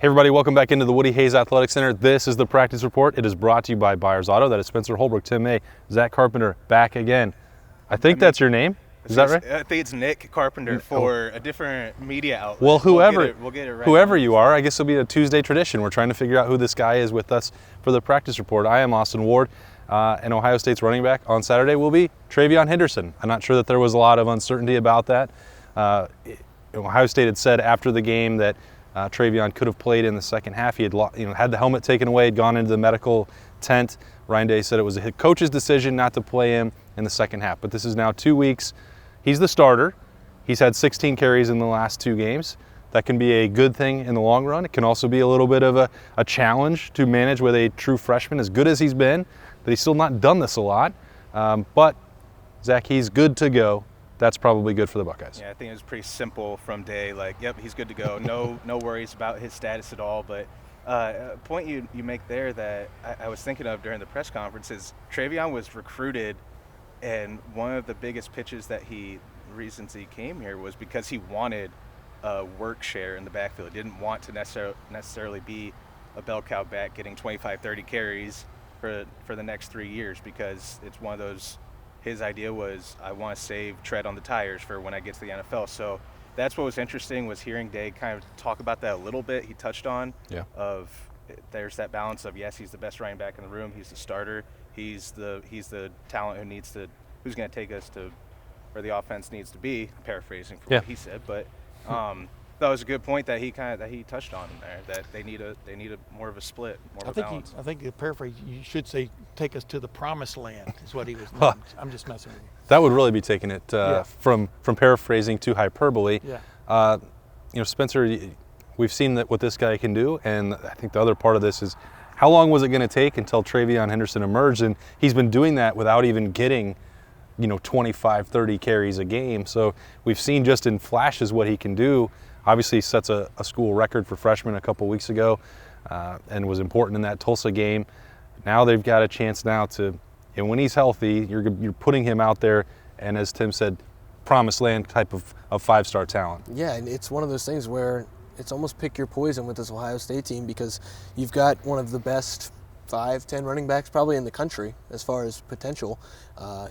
Hey everybody, welcome back into the Woody Hayes Athletic Center. This is the practice report. It is brought to you by Byers Auto. That is Spencer Holbrook, Tim May, Zack Carpenter, back again. I think that's your name. Is that right? I think it's Nick Carpenter for a different media outlet. Well, we'll get it right. Whoever you are, I guess it'll be a Tuesday tradition. We're trying to figure out who this guy is with us for the practice report. I am Austin Ward, and Ohio State's running back on Saturday will be TreVeyon Henderson. I'm not sure that there was a lot of uncertainty about that. Ohio State had said after the game that TreVeyon could have played in the second half. He had had the helmet taken away, had gone into the medical tent. Ryan Day said it was a coach's decision not to play him in the second half. But this is now 2 weeks. He's the starter. He's had 16 carries in the last 2 games. That can be a good thing in the long run. It can also be a little bit of a challenge to manage with a true freshman, as good as he's been, that he's still not done this a lot. But Zack, he's good to go. That's probably good for the Buckeyes. Yeah, I think it was pretty simple from Day. Like, yep, he's good to go. No worries about his status at all. But a point you make there that I was thinking of during the press conference is TreVeyon was recruited, and one of the biggest pitches reasons he came here was because he wanted a work share in the backfield. He didn't want to necessarily be a bell cow back getting 25, 30 carries for the next 3 years, because it's one of those. His idea was, I want to save tread on the tires for when I get to the NFL. So that's what was interesting, was hearing Day kind of talk about that a little bit. He touched on there's that balance of, yes, he's the best running back in the room. He's the starter. He's the talent who's going to take us to where the offense needs to be. Paraphrasing from what he said, but that was a good point that he touched on there. That they need a more of a split, more of a balance. I think the paraphrase, you should say, take us to the promised land is what he was. I'm just messing with you. That would really be taking it from paraphrasing to hyperbole. Yeah. Spencer, we've seen what this guy can do, and I think the other part of this is, how long was it going to take until TreVeyon Henderson emerged? And he's been doing that without even getting 25, 30 carries a game. So we've seen just in flashes what he can do. Obviously, he sets a school record for freshmen a couple weeks ago, and was important in that Tulsa game. Now they've got a chance now to, and when he's healthy, you're putting him out there, and as Tim said, promised land type of 5-star talent. Yeah, and it's one of those things where it's almost pick your poison with this Ohio State team, because you've got one of the best 5-10 running backs probably in the country as far as potential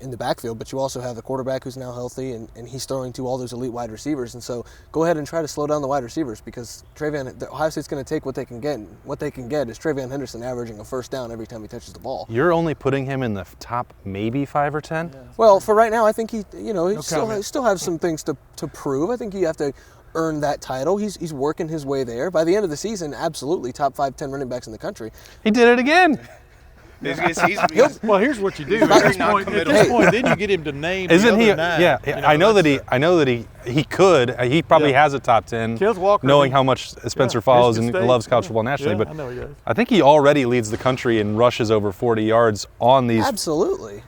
in the backfield, but you also have the quarterback who's now healthy, and he's throwing to all those elite wide receivers. And so go ahead and try to slow down the wide receivers, because Ohio State's going to take what they can get. What they can get is TreVeyon Henderson averaging a first down every time he touches the ball. You're only putting him in the top maybe 5 or 10? Yeah. Well, for right now, I think he still has some things to prove. I think you have to earn that title. He's working his way there. By the end of the season, absolutely top 5-10 running backs in the country. He did it again. Well, here's what you do. At this point, then you get him to name. Isn't he? 9. Yeah, I know that he could. He probably has a top 10. Knowing how much Spencer follows and loves college football nationally, but I know he does. I think he already leads the country in rushes over 40 yards on these. Absolutely.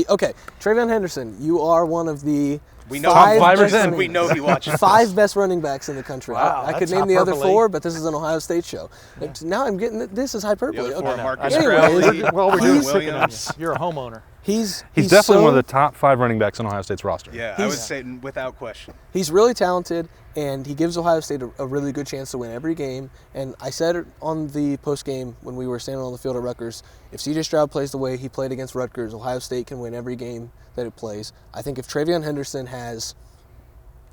Okay, TreVeyon Henderson, you are one of the. We know top 5 or 10. We know he watches. 5 best running backs in the country. Wow, I could name the other 4, but this is an Ohio State show. Yeah. Now I'm getting this is hyperbole. Marcus Anyway, well, we're doing Williams. You're a homeowner. He's definitely one of the top 5 running backs on Ohio State's roster. Yeah, I would say without question. He's really talented, and he gives Ohio State a really good chance to win every game. And I said it on the post game when we were standing on the field at Rutgers, if CJ Stroud plays the way he played against Rutgers, Ohio State can win every game that it plays. I think if TreVeyon Henderson has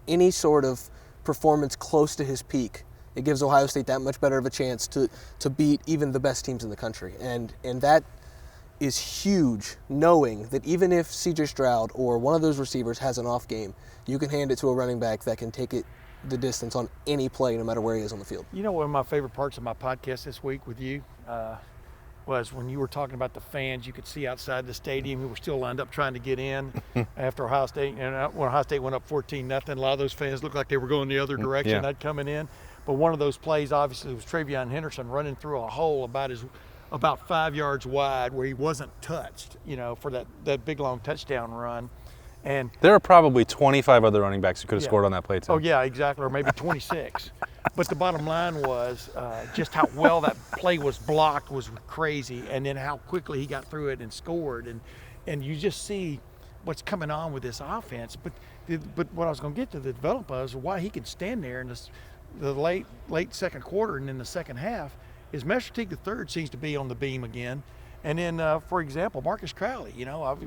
any sort of performance close to his peak, it gives Ohio State that much better of a chance to beat even the best teams in the country. And that is huge, knowing that even if CJ Stroud or one of those receivers has an off game, you can hand it to a running back that can take it the distance on any play, no matter where he is on the field. You know, one of my favorite parts of my podcast this week with you was when you were talking about the fans. You could see outside the stadium who were still lined up trying to get in after Ohio State. And when Ohio State went up 14-0, a lot of those fans looked like they were going the other direction. They'd coming in. But one of those plays, obviously, was TreVeyon Henderson running through a hole about 5 yards wide where he wasn't touched, for that big, long touchdown run. And there are probably 25 other running backs who could have scored on that play, too. Oh, yeah, exactly, or maybe 26. But the bottom line was just how well that play was blocked was crazy, and then how quickly he got through it and scored. And you just see what's coming on with this offense. But what I was going to get to the developer is why he can stand there and just the late second quarter and in the second half is Master Teague III seems to be on the beam again. And then, for example, Marcus Crowley,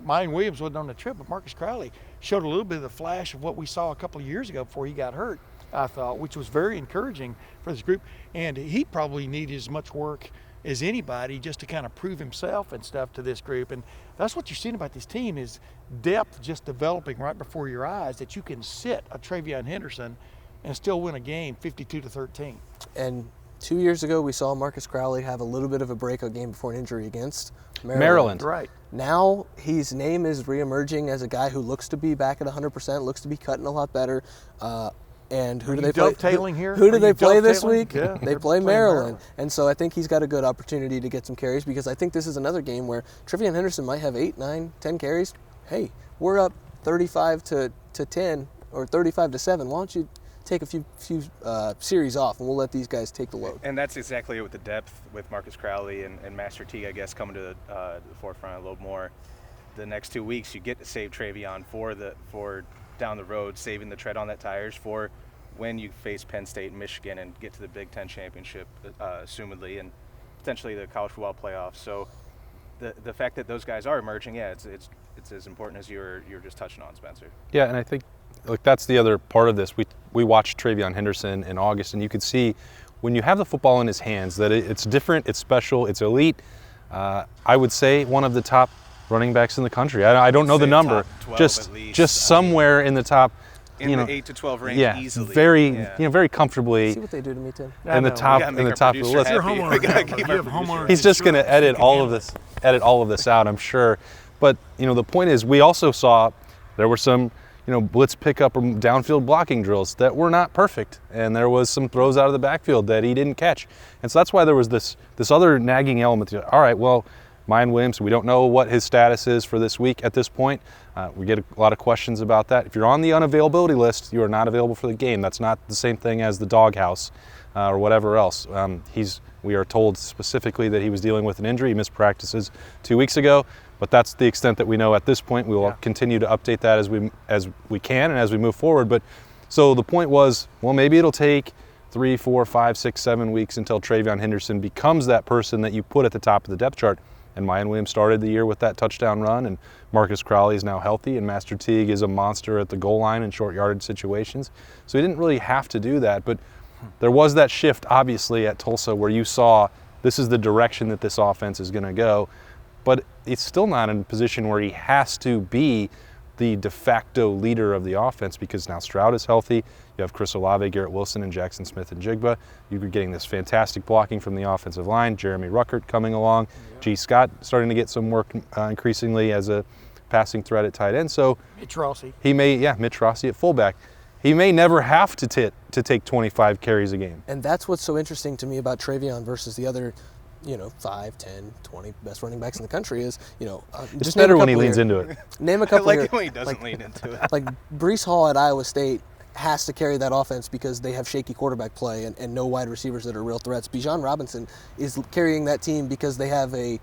Mayan Williams wasn't on the trip, but Marcus Crowley showed a little bit of the flash of what we saw a couple of years ago before he got hurt, I thought, which was very encouraging for this group. And he probably needed as much work as anybody just to kind of prove himself and stuff to this group. And that's what you're seeing about this team is depth just developing right before your eyes, that you can sit a TreVeyon Henderson and still win a game 52-13. And 2 years ago, we saw Marcus Crowley have a little bit of a breakout game before an injury against Maryland. Right. Now his name is reemerging as a guy who looks to be back at 100%, looks to be cutting a lot better. And who do they play? Dovetailing here? Who do they play this dovetailing? week? Yeah, They they're play playing Maryland. And so I think he's got a good opportunity to get some carries, because I think this is another game where TreVeyon Henderson might have 8, 9, 10 carries. Hey, we're up 35 to 10 or 35 to 7. Why don't you take a few series off, and we'll let these guys take the load. And that's exactly it with the depth with Marcus Crowley and Master Teague, I guess, coming to the forefront a little more. The next 2 weeks, you get to save TreVeyon for down the road, saving the tread on that tires for when you face Penn State and Michigan and get to the Big Ten championship, assumedly, and potentially the college football playoffs. So the fact that those guys are emerging, it's as important as you were just touching on, Spencer. Yeah, and I think that's the other part of this. We watched TreVeyon Henderson in August, and you could see when you have the football in his hands that it's different, it's special, it's elite. I would say one of the top running backs in the country. I don't know the number, top 12 just at least. just somewhere in the top. In the 8 to 12 range, yeah, easily. very comfortably See what they do to me, Tim? in the top of the list. Your homeowner. He's just going to edit all of this out, I'm sure. But the point is, we also saw there were some blitz pickup or downfield blocking drills that were not perfect, and there was some throws out of the backfield that he didn't catch, and so that's why there was this other nagging element. All right, well, Mayan Williams, we don't know what his status is for this week at this point. We get a lot of questions about that. If you're on the unavailability list, you are not available for the game. That's not the same thing as the doghouse or whatever else. We are told specifically that he was dealing with an injury. He missed practices 2 weeks ago, but that's the extent that we know at this point. We will continue to update that as we can and as we move forward. But so the point was, well, maybe it'll take 3, 4, 5, 6, 7 weeks until TreVeyon Henderson becomes that person that you put at the top of the depth chart. And Mayan Williams started the year with that touchdown run, and Marcus Crowley is now healthy, and Master Teague is a monster at the goal line in short yardage situations. So he didn't really have to do that, but there was that shift, obviously, at Tulsa where you saw this is the direction that this offense is going to go. But it's still not in a position where he has to be the de facto leader of the offense, because now Stroud is healthy. You have Chris Olave, Garrett Wilson, and Jackson Smith and Jigba. You're getting this fantastic blocking from the offensive line. Jeremy Ruckert coming along. G. Scott starting to get some work increasingly as a passing threat at tight end. So Mitch Rossi. Mitch Rossi at fullback. He may never have to take 25 carries a game. And that's what's so interesting to me about TreVeyon versus the other 5, 10, 20 best running backs in the country is, It's better when he leans into it. Name a couple I like here. it when he doesn't lean into it. Like Breece Hall at Iowa State has to carry that offense because they have shaky quarterback play and no wide receivers that are real threats. Bijan Robinson is carrying that team because they have a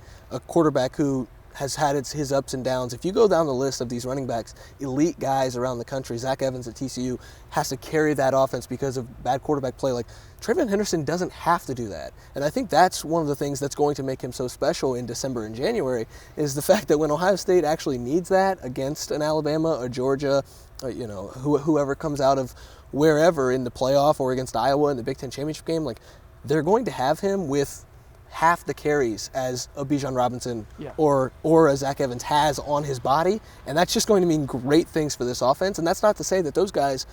quarterback who has had his ups and downs. If you go down the list of these running backs, elite guys around the country, Zach Evans at TCU has to carry that offense because of bad quarterback play. Like TreVeyon Henderson doesn't have to do that. And I think that's one of the things that's going to make him so special in December and January is the fact that when Ohio State actually needs that against an Alabama or Georgia, whoever comes out of wherever in the playoff or against Iowa in the Big Ten championship game, like they're going to have him with half the carries as a Bijan Robinson or a Zach Evans has on his body, and that's just going to mean great things for this offense. And that's not to say that those guys,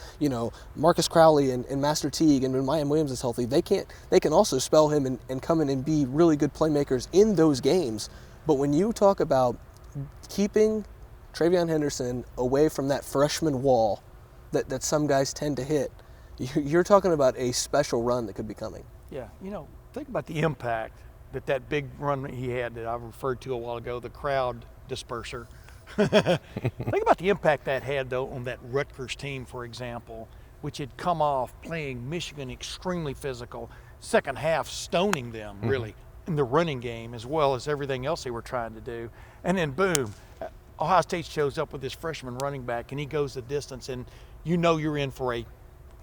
Marcus Crowley and Master Teague and when Mayan Williams is healthy, they can also spell him and come in and be really good playmakers in those games. But when you talk about keeping TreVeyon Henderson away from that freshman wall that some guys tend to hit, you're talking about a special run that could be coming. Yeah, think about the impact that big run he had that I referred to a while ago, the crowd disperser. Think about the impact that had, though, on that Rutgers team, for example, which had come off playing Michigan extremely physical, second half stoning them, really, in the running game as well as everything else they were trying to do. And then, boom, Ohio State shows up with this freshman running back, and he goes the distance, and you're in for a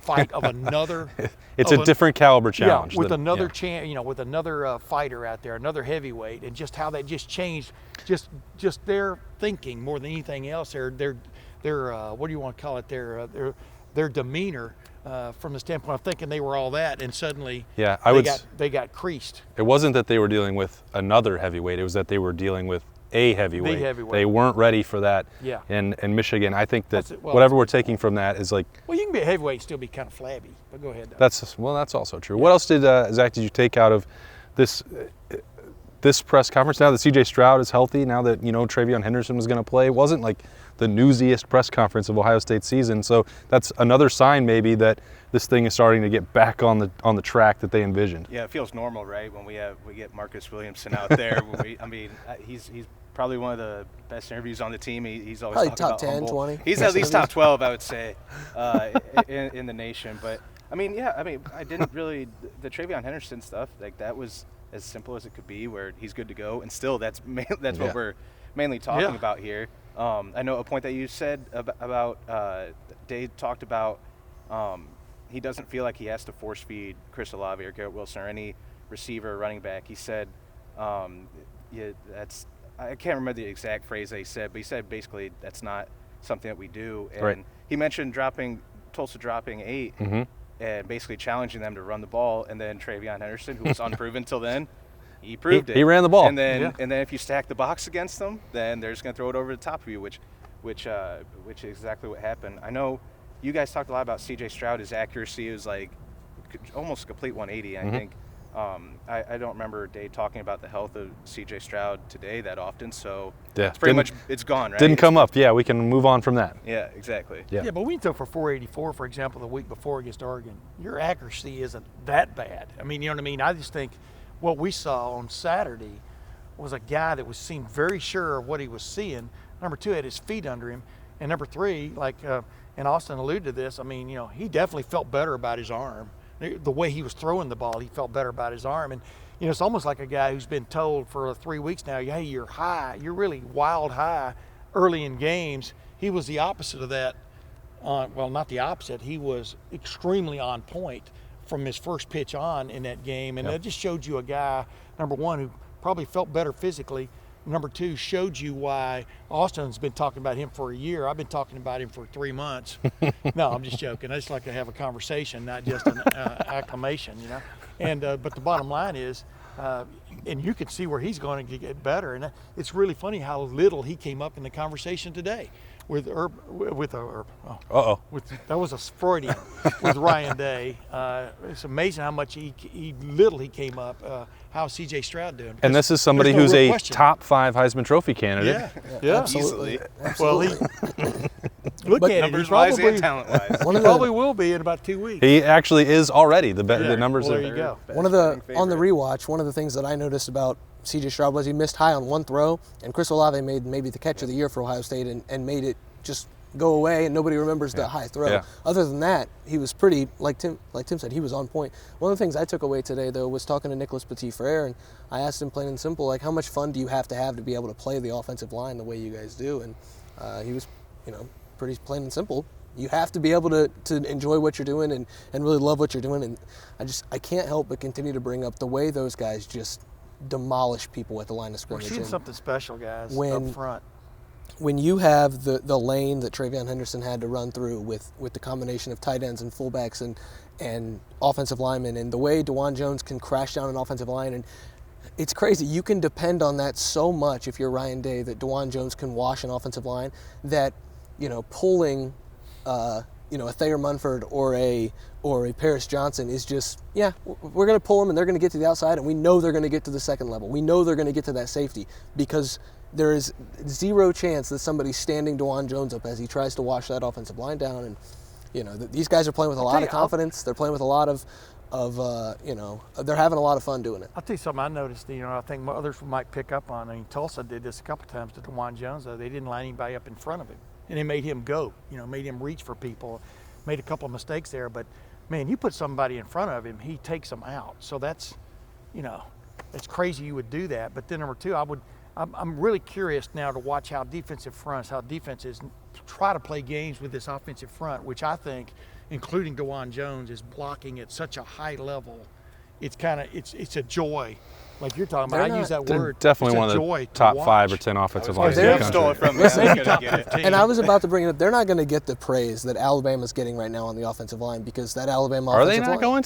fight of another. It's a different caliber Yeah, challenge. with than- another yeah. with another fighter out there, another heavyweight, and just how that just changed, just their thinking more than anything else. Their what do you want to call it? Their demeanor from the standpoint of thinking they were all that, and suddenly Yeah, they got creased. It wasn't that they were dealing with another heavyweight. It was that they were dealing with a heavyweight. The heavyweight. They weren't ready for that. Yeah. In Michigan, I think that That's it. Well, whatever we're taking from that is like Well, you can be a heavyweight and still be kind of flabby, but go ahead. that's also true. What else did Zach? Did you take out of this press conference? Now that CJ Stroud is healthy, now that TreVeyon Henderson was going to play, it wasn't like the newsiest press conference of Ohio State's season. So that's another sign maybe that this thing is starting to get back on the track that they envisioned. Yeah, it feels normal, right? When we get Marcus Williamson out there. He's probably one of the best interviews on the team. He's always Probably talking top about 10, humble. 20. He's at least top 12, I would say, in the nation. But I didn't really the TreVeyon Henderson stuff, like that was as simple as it could be, where he's good to go, and still that's what we're mainly talking about here. I know a point that you said about Dave talked about. He doesn't feel like he has to force feed Chris Olave or Garrett Wilson or any receiver or running back. He said, I can't remember the exact phrase that he said, but he said basically that's not something that we do. And Right. he mentioned Tulsa dropping 8 and basically challenging them to run the ball. And then TreVeyon Henderson, who was unproven till then, he proved it. He ran the ball. And then if you stack the box against them, then they're just going to throw it over the top of you, which is exactly what happened. I know you guys talked a lot about C.J. Stroud. His accuracy was like almost a complete 180. I think. I don't remember Dave talking about the health of C.J. Stroud today that often. So it's pretty much it's gone, right? Didn't come up. Yeah, we can move on from that. Yeah, exactly. Yeah. But we throw for 484, for example, the week before against Oregon. Your accuracy isn't that bad. I mean, you know what I mean? I just think what we saw on Saturday was a guy that seemed very sure of what he was seeing. Number 2, had his feet under him. And number 3, and Austin alluded to this, I mean, he definitely felt better about his arm. The way he was throwing the ball, he felt better about his arm. And, it's almost like a guy who's been told for 3 weeks now, hey, you're high. You're really wild high early in games. He was the opposite of that. Well, not the opposite. He was extremely on point from his first pitch on in that game. And that just showed you a guy, number 1, who probably felt better physically. Number 2, showed you why Austin's been talking about him for a year. I've been talking about him for 3 months. No, I'm just joking. I just like to have a conversation, not just an acclamation, And but the bottom line is, and you can see where he's going to get better. And it's really funny how little he came up in the conversation today with that was a Freudian with Ryan Day. It's amazing how much little he came up. How's C.J. Stroud doing? And this is somebody who's a top 5 Heisman Trophy candidate. Yeah, Absolutely. Well, look at it. Numbers-wise and talent-wise. He probably will be in about 2 weeks. He actually is already. The numbers well, are there you go. On the rewatch, one of the things that I noticed about C.J. Stroud was he missed high on one throw, and Chris Olave made maybe the catch of the year for Ohio State and made it just go away, and nobody remembers the high throw. Yeah. Other than that, he was pretty, like Tim said, he was on point. One of the things I took away today, though, was talking to Nicholas Petit-Frere, and I asked him plain and simple, like, how much fun do you have to be able to play the offensive line the way you guys do? And he was, pretty plain and simple. You have to be able to enjoy what you're doing and really love what you're doing. And I can't help but continue to bring up the way those guys just demolish people at the line of We're scrimmage. seeing something special, guys, up front. When you have the lane that TreVeyon Henderson had to run through with the combination of tight ends and fullbacks and offensive linemen, and the way DeJuan Jones can crash down an offensive line, and it's crazy. You can depend on that so much if you're Ryan Day, that DeJuan Jones can wash an offensive line, that pulling a Thayer Munford or a Paris Johnson is just, we're going to pull them and they're going to get to the outside, and we know they're going to get to the second level. We know they're going to get to that safety, because there is zero chance that somebody's standing DeJuan Jones up as he tries to wash that offensive line down. And these guys are playing with a lot of confidence. They're playing with a lot of they're having a lot of fun doing it. I'll tell you something I noticed, I think others might pick up on. I mean, Tulsa did this a couple times to DeJuan Jones, though. They didn't line anybody up in front of him. And they made him go, made him reach for people, made a couple of mistakes there. But, man, you put somebody in front of him, he takes them out. So that's, it's crazy you would do that. But then number 2, I'm really curious now to watch how defensive fronts, how defenses try to play games with this offensive front, which I think, including DeJuan Jones, is blocking at such a high level. It's it's a joy. Like you're talking about, I use that They're word. definitely It's a one of joy the to top watch. 5 or 10 offensive lines in they're- the Jeff stole country. it from me. I was Maybe gonna top get it. 15. And I was about to bring it up. They're not going to get the praise that Alabama's getting right now on the offensive line because that Alabama Are they offensive not line, going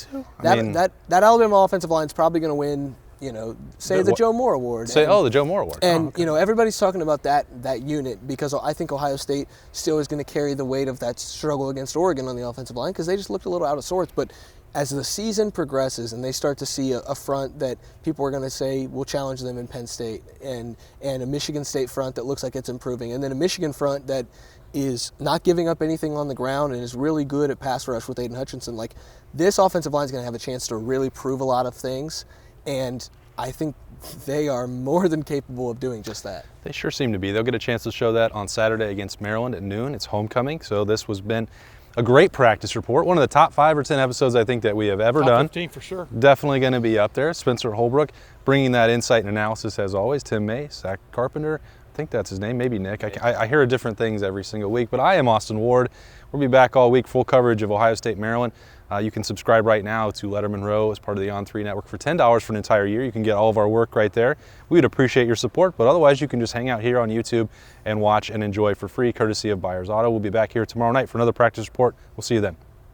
to? that Alabama offensive line is probably going to win. Say the Joe Moore Award. The Joe Moore Award. And Oh, okay. everybody's talking about that unit because I think Ohio State still is going to carry the weight of that struggle against Oregon on the offensive line because they just looked a little out of sorts. But as the season progresses and they start to see a front that people are going to say will challenge them in Penn State and a Michigan State front that looks like it's improving, and then a Michigan front that is not giving up anything on the ground and is really good at pass rush with Aiden Hutchinson, like this offensive line is going to have a chance to really prove a lot of things. And I think they are more than capable of doing just that. They sure seem to be. They'll get a chance to show that on Saturday against Maryland at noon. It's homecoming, so this has been a great practice report. One of the top 5 or 10 episodes I think that we have ever Top done. 15 for sure. Definitely going to be up there. Spencer Holbrook bringing that insight and analysis as always. Tim May, Zack Carpenter, I think that's his name, maybe Nick. I hear different things every single week, but I am Austin Ward. We'll be back all week, full coverage of Ohio State, Maryland. You can subscribe right now to Lettermen Row as part of the On3 network for $10 for an entire year. You can get all of our work right there. We would appreciate your support, but otherwise you can just hang out here on YouTube and watch and enjoy for free, courtesy of Byers Auto. We'll be back here tomorrow night for another practice report. We'll see you then.